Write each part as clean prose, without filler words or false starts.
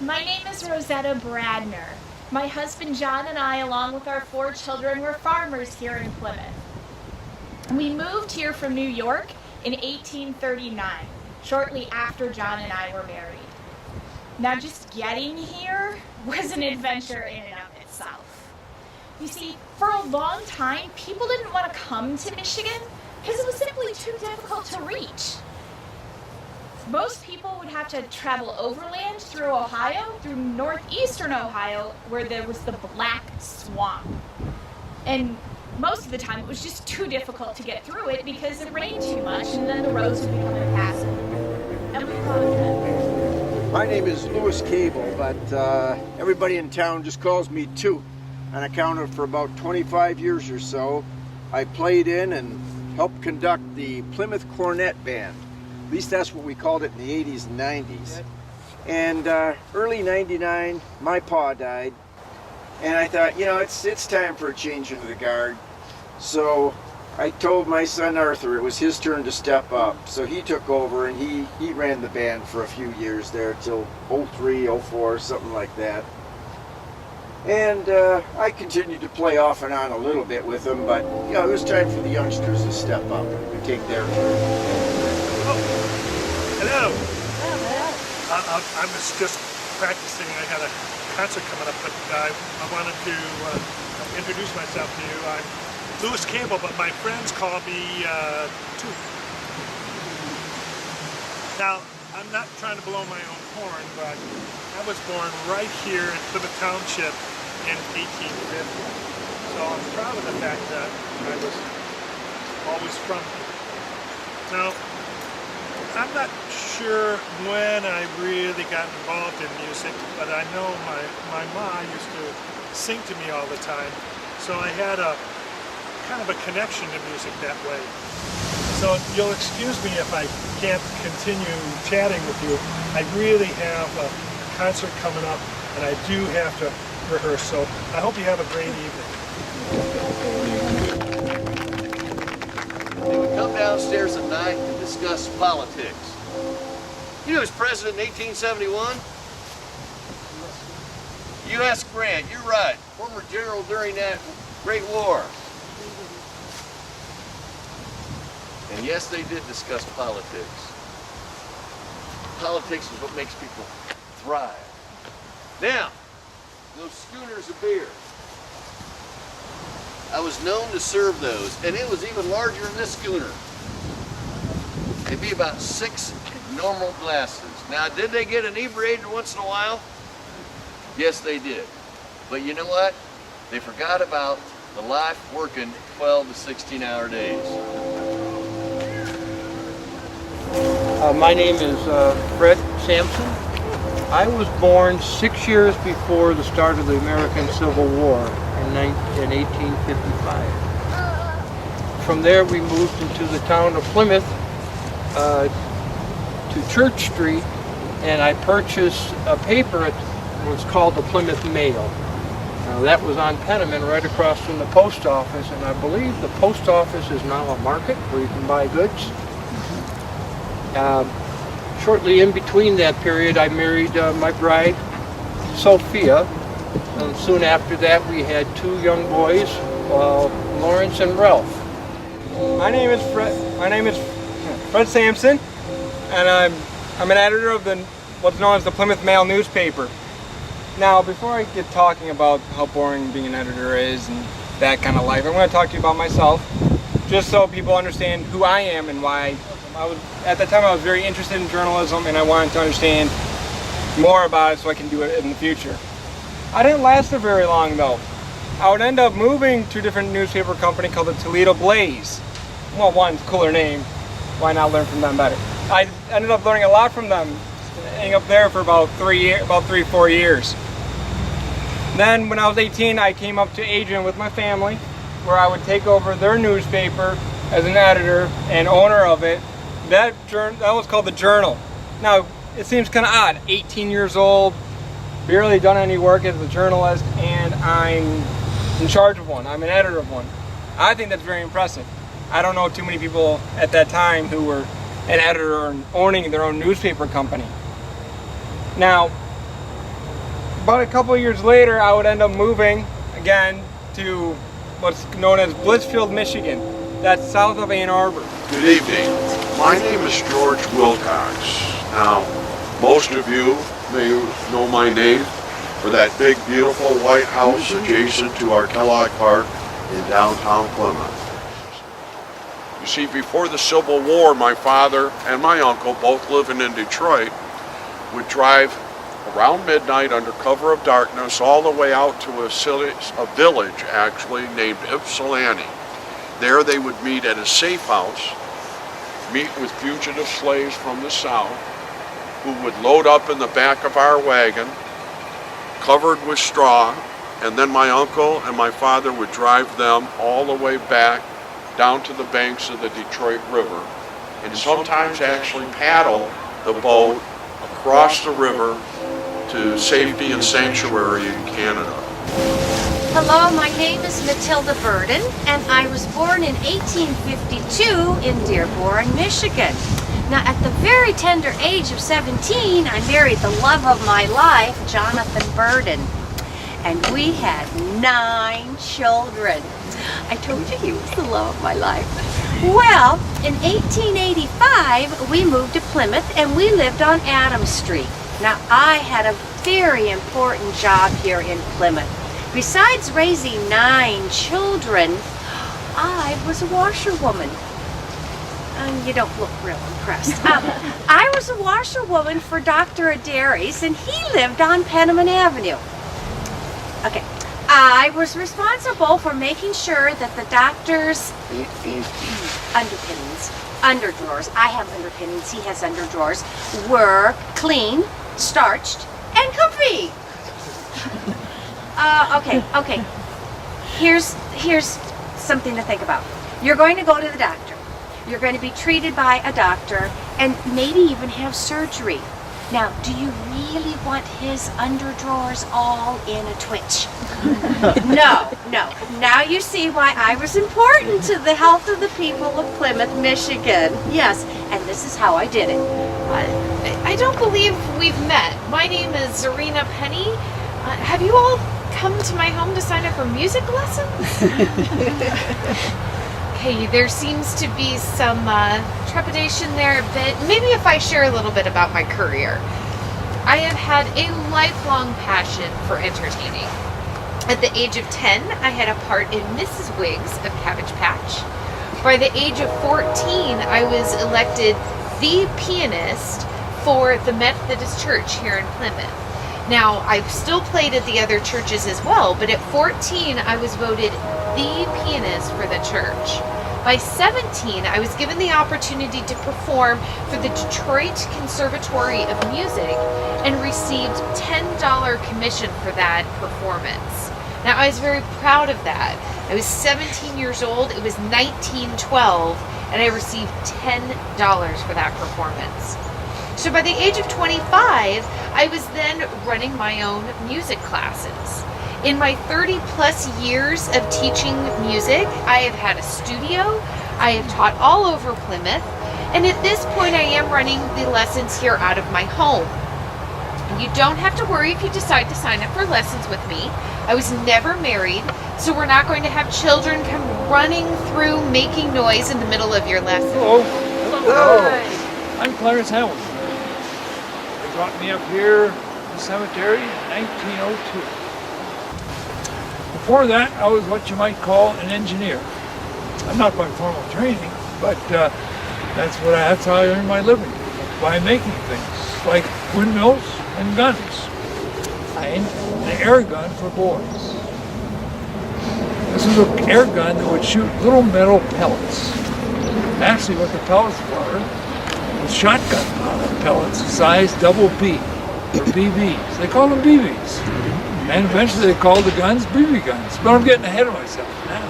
My name is Rosetta Bradner. My husband John and I, along with our 4 children, were farmers here in Plymouth. We moved here from New York in 1839, shortly after John and I were married. Now, just getting here was an adventure in and of itself. You see, for a long time, people didn't want to come to Michigan because it was simply too difficult to reach. Most people would have to travel overland through Ohio, through northeastern Ohio, where there was the Black Swamp. And most of the time it was just too difficult to get through it because it rained too much and then the roads would become impassable. And we thought of that. My name is Louis Cable, but everybody in town just calls me Toot. On account of for about 25 years or so, I played in and helped conduct the Plymouth Cornet Band. At least that's what we called it in the 80s and 90s. And early 99, my pa died. And I thought, it's time for a change into the guard. So I told my son Arthur it was his turn to step up. So he took over and he ran the band for a few years there till 03, 04, something like that. And I continued to play off and on a little bit with them, but it was time for the youngsters to step up and take their turn. Oh, hello. I was just practicing. I had a concert coming up, but I wanted to introduce myself to you. I'm Louis Cable, but my friends call me Toot. Now, I'm not trying to blow my own horn, but I was born right here in Plymouth Township in 1850. So I'm proud of the fact that I was always from here. Now, I'm not sure when I really got involved in music, but I know my mom used to sing to me all the time. So I had a kind of a connection to music that way. So you'll excuse me if I can't continue chatting with you. I really have a concert coming up and I do have to rehearse, so I hope you have a great evening. They would come downstairs at night and discuss politics. You know who was president in 1871? U.S. Grant, you're right. Former general during that Great War. And yes, they did discuss politics. Politics is what makes people thrive. Now, those schooners of beer. I was known to serve those, and it was even larger than this schooner. They'd be about 6 normal glasses. Now, did they get inebriated once in a while? Yes, they did. But you know what? They forgot about the life working 12 to 16-hour days. My name is Fred Sampson. I was born 6 years before the start of the American Civil War in 1855. From there we moved into the town of Plymouth to Church Street, and I purchased a paper. It was called the Plymouth Mail. Now, that was on Penniman right across from the post office, and I believe the post office is now a market where you can buy goods. Shortly in between that period, I married my bride, Sophia. And soon after that, we had 2 young boys, Lawrence and Ralph. My name is Fred Sampson, and I'm an editor of what's known as the Plymouth Mail newspaper. Now, before I get talking about how boring being an editor is and that kind of life, I'm going to talk to you about myself, just so people understand who I am and why. At the time, I was very interested in journalism, and I wanted to understand more about it so I can do it in the future. I didn't last there very long, though. I would end up moving to a different newspaper company called the Toledo Blaze. Well, one, cooler name. Why not learn from them better? I ended up learning a lot from them, staying up there for about 3-4 years. Then, when I was 18, I came up to Adrian with my family, where I would take over their newspaper as an editor and owner of it. That was called the Journal. Now, it seems kind of odd. 18 years old, barely done any work as a journalist, and I'm in charge of one. I'm an editor of one. I think that's very impressive. I don't know too many people at that time who were an editor and owning their own newspaper company. Now, about a couple of years later, I would end up moving again to what's known as Blissfield, Michigan. That's south of Ann Arbor. Good evening. My name is George Wilcox. Now, most of you may know my name for that big, beautiful white house adjacent to our Kellogg Park in downtown Plymouth. You see, before the Civil War, my father and my uncle, both living in Detroit, would drive around midnight under cover of darkness all the way out to a village actually named Ypsilanti. There they would meet at a safe house, meet with fugitive slaves from the South, who would load up in the back of our wagon, covered with straw, and then my uncle and my father would drive them all the way back down to the banks of the Detroit River, and sometimes actually paddle the boat across the river to safety and sanctuary in Canada. Hello, my name is Matilda Burden, and I was born in 1852 in Dearborn, Michigan. Now, at the very tender age of 17, I married the love of my life, Jonathan Burden, and we had 9 children. I told you he was the love of my life. Well, in 1885, we moved to Plymouth, and we lived on Adams Street. Now, I had a very important job here in Plymouth. Besides raising 9 children, I was a washerwoman. You don't look real impressed. I was a washerwoman for Dr. Adair's, and he lived on Penniman Avenue. Okay, I was responsible for making sure that the doctor's underdrawers, I have underpinnings, he has underdrawers, were clean, starched, and comfy. Okay. Here's something to think about. You're going to go to the doctor. You're going to be treated by a doctor and maybe even have surgery. Now, do you really want his underdrawers all in a twitch? No. Now you see why I was important to the health of the people of Plymouth, Michigan. Yes, and this is how I did it. I don't believe we've met. My name is Zarina Penny. Have you all come to my home to sign up for music lessons? Okay, there seems to be some trepidation there a bit. Maybe if I share a little bit about my career. I have had a lifelong passion for entertaining. At the age of 10, I had a part in Mrs. Wiggs of Cabbage Patch. By the age of 14, I was elected the pianist for the Methodist Church here in Plymouth. Now, I've still played at the other churches as well, but at 14, I was voted the pianist for the church. By 17, I was given the opportunity to perform for the Detroit Conservatory of Music and received $10 commission for that performance. Now, I was very proud of that. I was 17 years old, it was 1912, and I received $10 for that performance. So by the age of 25, I was then running my own music classes. In my 30 plus years of teaching music, I have had a studio, I have taught all over Plymouth, and at this point I am running the lessons here out of my home. You don't have to worry if you decide to sign up for lessons with me. I was never married, so we're not going to have children come running through making noise in the middle of your lesson. Hello. I'm Clarence Hamilton. They brought me up here to the cemetery in 1902. Before that, I was what you might call an engineer. I'm not by formal training, but that's how I earned my living, by making things like windmills and guns. And an air gun for boys. This is an air gun that would shoot little metal pellets. Actually, what the pellets were was shotgun pellets, size double B, or BBs. They call them BBs. And eventually they called the guns BB guns. But I'm getting ahead of myself now.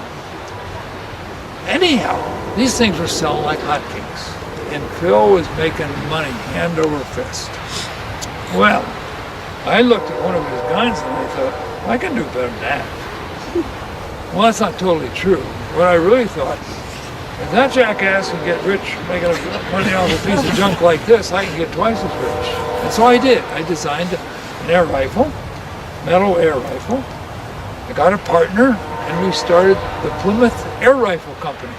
Anyhow, these things were selling like hotcakes. And Phil was making money hand over fist. Well, I looked at one of his guns and I thought, I can do better than that. Well, that's not totally true. What I really thought, if that jackass can get rich making money off a piece of junk like this, I can get twice as rich. And so I did. I designed an air rifle metal air rifle. I got a partner, and we started the Plymouth Air Rifle Company.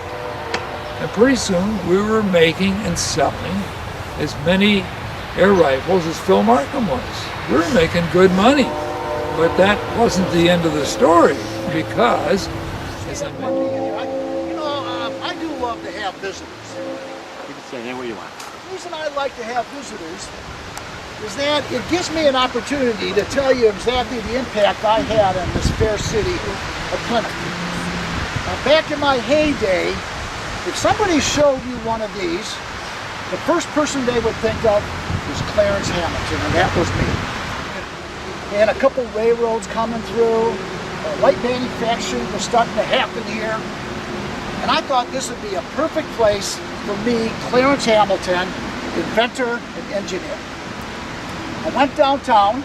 And pretty soon we were making and selling as many air rifles as Phil Markham was. We were making good money. But that wasn't the end of the story, because, as I mentioned, I do love to have visitors. You can say anywhere you want. The reason I like to have visitors is that it gives me an opportunity to tell you exactly the impact I had on this fair city of Plymouth. Now, back in my heyday, if somebody showed you one of these, the first person they would think of was Clarence Hamilton, and that was me. And a couple railroads coming through, light manufacturing was starting to happen here. And I thought this would be a perfect place for me, Clarence Hamilton, inventor and engineer. I went downtown.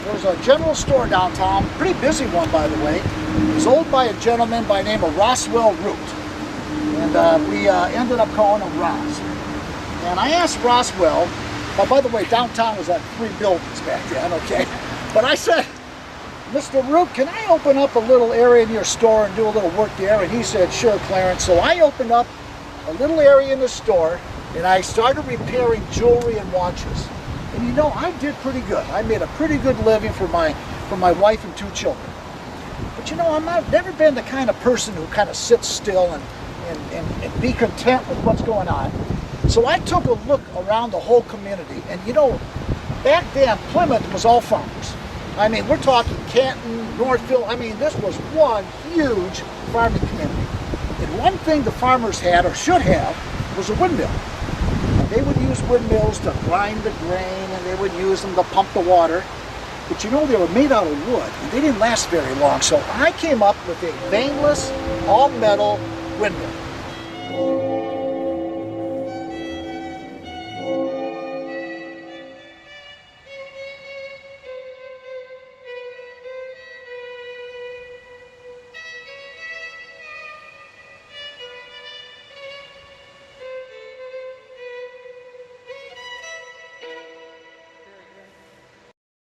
There was a general store downtown, pretty busy one, by the way. It was owned by a gentleman by the name of Roswell Root. And we ended up calling him Ross. And I asked Roswell, by the way, downtown was like 3 buildings back then, okay? But I said, Mr. Root, can I open up a little area in your store and do a little work there? And he said, sure, Clarence. So I opened up a little area in the store, and I started repairing jewelry and watches. And you know, I did pretty good. I made a pretty good living for my wife and 2 children. But you know, I've never been the kind of person who kind of sits still and be content with what's going on. So I took a look around the whole community, and you know, back then Plymouth was all farmers. I mean, we're talking Canton, Northville. I mean, this was one huge farming community. And one thing the farmers had, or should have, was a windmill. And they would use windmills to grind the grain, and they would use them to pump the water. But you know, they were made out of wood, and they didn't last very long. So I came up with a vaneless, all-metal windmill.